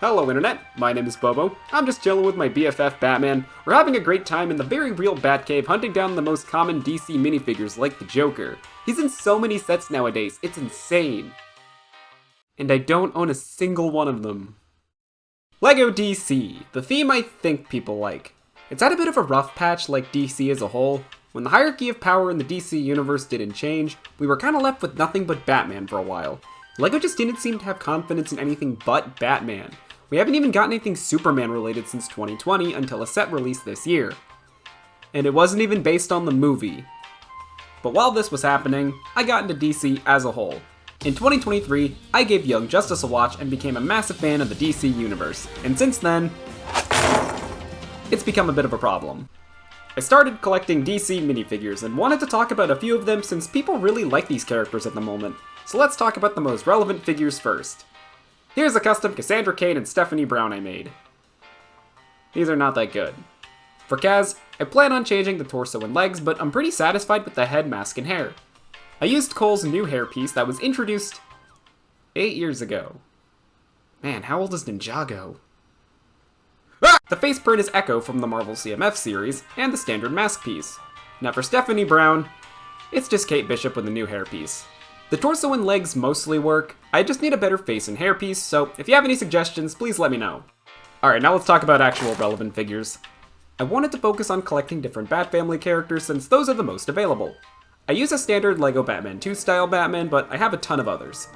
Hello Internet, my name is Bobo. I'm just chilling with my BFF Batman. We're having a great time in the very real Batcave hunting down the most common DC minifigures like the Joker. He's in so many sets nowadays, it's insane. And I don't own a single one of them. LEGO DC, the theme I think people like. It's had a bit of a rough patch like DC as a whole. When the hierarchy of power in the DC universe didn't change, we were kinda left with nothing but Batman for a while. LEGO just didn't seem to have confidence in anything but Batman. We haven't even gotten anything Superman related since 2020 until a set released this year. And it wasn't even based on the movie. But while this was happening, I got into DC as a whole. In 2023, I gave Young Justice a watch and became a massive fan of the DC universe. And since then, it's become a bit of a problem. I started collecting DC minifigures and wanted to talk about a few of them since people really like these characters at the moment. So let's talk about the most relevant figures first. Here's a custom Cassandra Cain and Stephanie Brown I made. These are not that good. For Kaz, I plan on changing the torso and legs, but I'm pretty satisfied with the head, mask, and hair. I used Cole's new hairpiece that was introduced 8 years ago. Man, how old is Ninjago? The face print is Echo from the Marvel CMF series, and the standard mask piece. Now for Stephanie Brown, it's just Kate Bishop with a new hairpiece. The torso and legs mostly work, I just need a better face and hairpiece, so if you have any suggestions, please let me know. Alright, now let's talk about actual relevant figures. I wanted to focus on collecting different Bat Family characters since those are the most available. I use a standard LEGO Batman 2 style Batman, but I have a ton of others.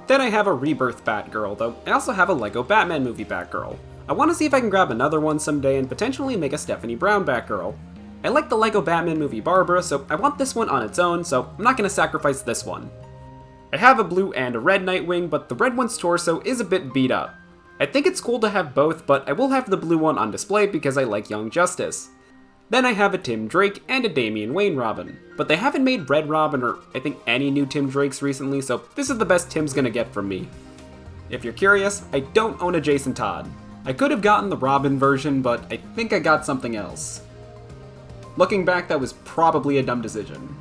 Then I have a Rebirth Batgirl, though I also have a LEGO Batman movie Batgirl. I want to see if I can grab another one someday and potentially make a Stephanie Brown Batgirl. I like the LEGO Batman movie Barbara, so I want this one on its own, so I'm not going to sacrifice this one. I have a blue and a red Nightwing, but the red one's torso is a bit beat up. I think it's cool to have both, but I will have the blue one on display because I like Young Justice. Then I have a Tim Drake and a Damian Wayne Robin, but they haven't made Red Robin or I think any new Tim Drakes recently, so this is the best Tim's gonna get from me. If you're curious, I don't own a Jason Todd. I could have gotten the Robin version, but I think I got something else. Looking back, that was probably a dumb decision.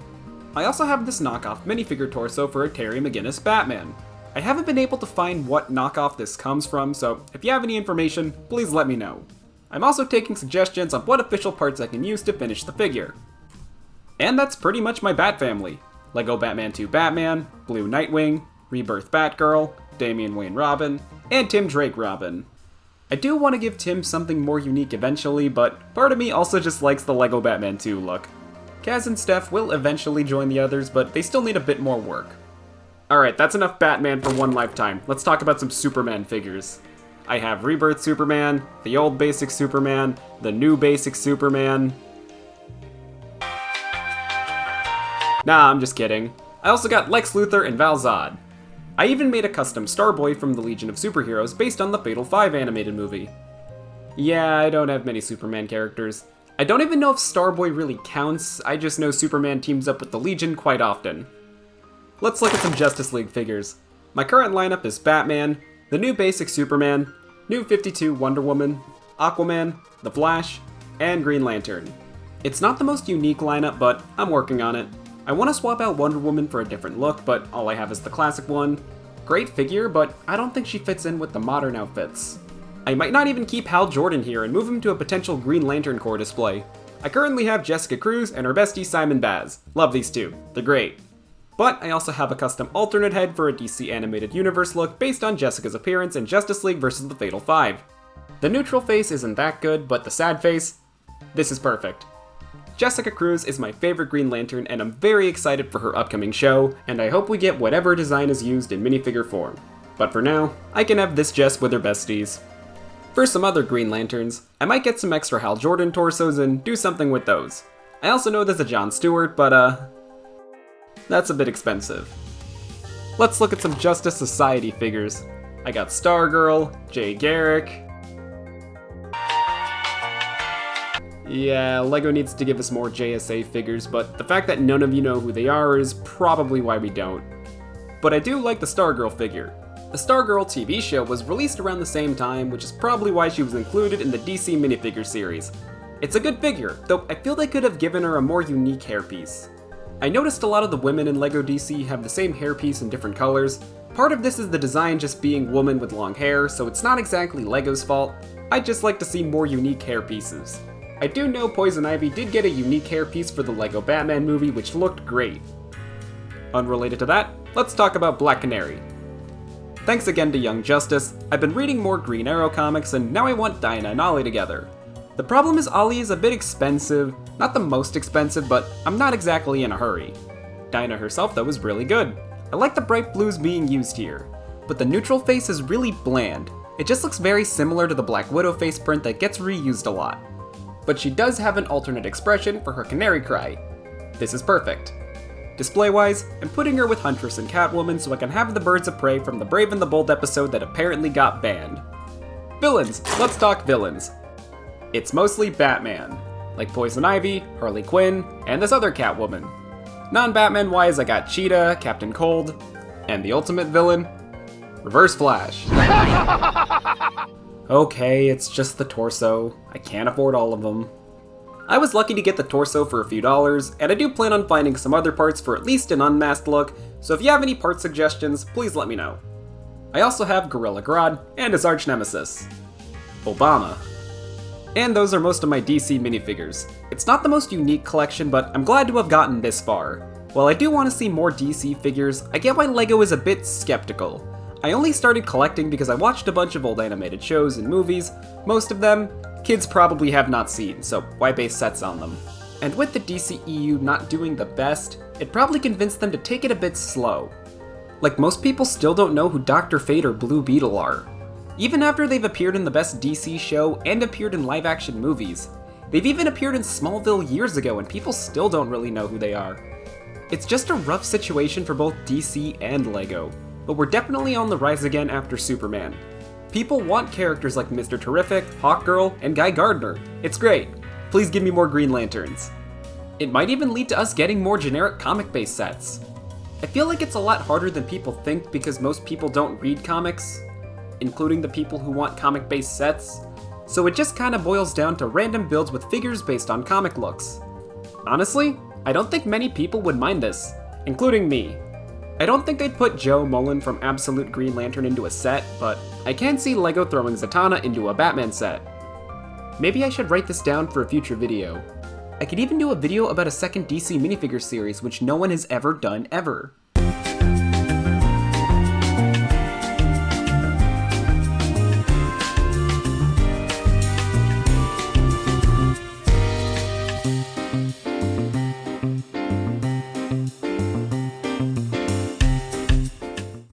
I also have this knockoff minifigure torso for a Terry McGinnis Batman. I haven't been able to find what knockoff this comes from, so if you have any information, please let me know. I'm also taking suggestions on what official parts I can use to finish the figure. And that's pretty much my Bat Family. LEGO Batman 2 Batman, Blue Nightwing, Rebirth Batgirl, Damian Wayne Robin, and Tim Drake Robin. I do want to give Tim something more unique eventually, but part of me also just likes the LEGO Batman 2 look. Kaz and Steph will eventually join the others, but they still need a bit more work. Alright, that's enough Batman for one lifetime. Let's talk about some Superman figures. I have Rebirth Superman, the old basic Superman, the new basic Superman. Nah, I'm just kidding. I also got Lex Luthor and Val Zod. I even made a custom Starboy from the Legion of Superheroes based on the Fatal 5 animated movie. Yeah, I don't have many Superman characters. I don't even know if Starboy really counts, I just know Superman teams up with the Legion quite often. Let's look at some Justice League figures. My current lineup is Batman, the new basic Superman, new 52 Wonder Woman, Aquaman, The Flash, and Green Lantern. It's not the most unique lineup, but I'm working on it. I want to swap out Wonder Woman for a different look, but all I have is the classic one. Great figure, but I don't think she fits in with the modern outfits. I might not even keep Hal Jordan here and move him to a potential Green Lantern Corps display. I currently have Jessica Cruz and her bestie Simon Baz. Love these two, they're great. But I also have a custom alternate head for a DC Animated Universe look based on Jessica's appearance in Justice League vs. the Fatal 5. The neutral face isn't that good, but the sad face, this is perfect. Jessica Cruz is my favorite Green Lantern and I'm very excited for her upcoming show, and I hope we get whatever design is used in minifigure form. But for now, I can have this Jess with her besties. For some other Green Lanterns, I might get some extra Hal Jordan torsos and do something with those. I also know there's a John Stewart, but that's a bit expensive. Let's look at some Justice Society figures. I got Stargirl, Jay Garrick. Yeah, LEGO needs to give us more JSA figures, but the fact that none of you know who they are is probably why we don't. But I do like the Stargirl figure. The Stargirl TV show was released around the same time, which is probably why she was included in the DC Minifigure series. It's a good figure, though I feel they could have given her a more unique hairpiece. I noticed a lot of the women in LEGO DC have the same hairpiece in different colors. Part of this is the design just being woman with long hair, so it's not exactly LEGO's fault. I'd just like to see more unique hair pieces. I do know Poison Ivy did get a unique hair piece for the LEGO Batman movie, which looked great. Unrelated to that, let's talk about Black Canary. Thanks again to Young Justice, I've been reading more Green Arrow comics and now I want Dinah and Ollie together. The problem is Ollie is a bit expensive, not the most expensive, but I'm not exactly in a hurry. Dinah herself though is really good. I like the bright blues being used here, but the neutral face is really bland. It just looks very similar to the Black Widow face print that gets reused a lot. But she does have an alternate expression for her canary cry. This is perfect. Display-wise, I'm putting her with Huntress and Catwoman so I can have the Birds of Prey from the Brave and the Bold episode that apparently got banned. Villains! Let's talk villains. It's mostly Batman, like Poison Ivy, Harley Quinn, and this other Catwoman. Non-Batman wise, I got Cheetah, Captain Cold, and the ultimate villain, Reverse Flash. Okay, it's just the torso. I can't afford all of them. I was lucky to get the torso for a few dollars, and I do plan on finding some other parts for at least an unmasked look, so if you have any part suggestions, please let me know. I also have Gorilla Grodd and his arch nemesis, Obama. And those are most of my DC minifigures. It's not the most unique collection, but I'm glad to have gotten this far. While I do want to see more DC figures, I get why LEGO is a bit skeptical. I only started collecting because I watched a bunch of old animated shows and movies, most of them kids probably have not seen, so why base sets on them? And with the DCEU not doing the best, it probably convinced them to take it a bit slow. Like most people still don't know who Dr. Fate or Blue Beetle are. Even after they've appeared in the best DC show and appeared in live-action movies. They've even appeared in Smallville years ago and people still don't really know who they are. It's just a rough situation for both DC and LEGO, but we're definitely on the rise again after Superman. People want characters like Mr. Terrific, Hawkgirl, and Guy Gardner. It's great. Please give me more Green Lanterns. It might even lead to us getting more generic comic-based sets. I feel like it's a lot harder than people think because most people don't read comics, including the people who want comic-based sets, so it just kinda boils down to random builds with figures based on comic looks. Honestly, I don't think many people would mind this, including me. I don't think I'd put Joe Mullen from Absolute Green Lantern into a set, but I can see LEGO throwing Zatanna into a Batman set. Maybe I should write this down for a future video. I could even do a video about a second DC minifigure series which no one has ever done ever.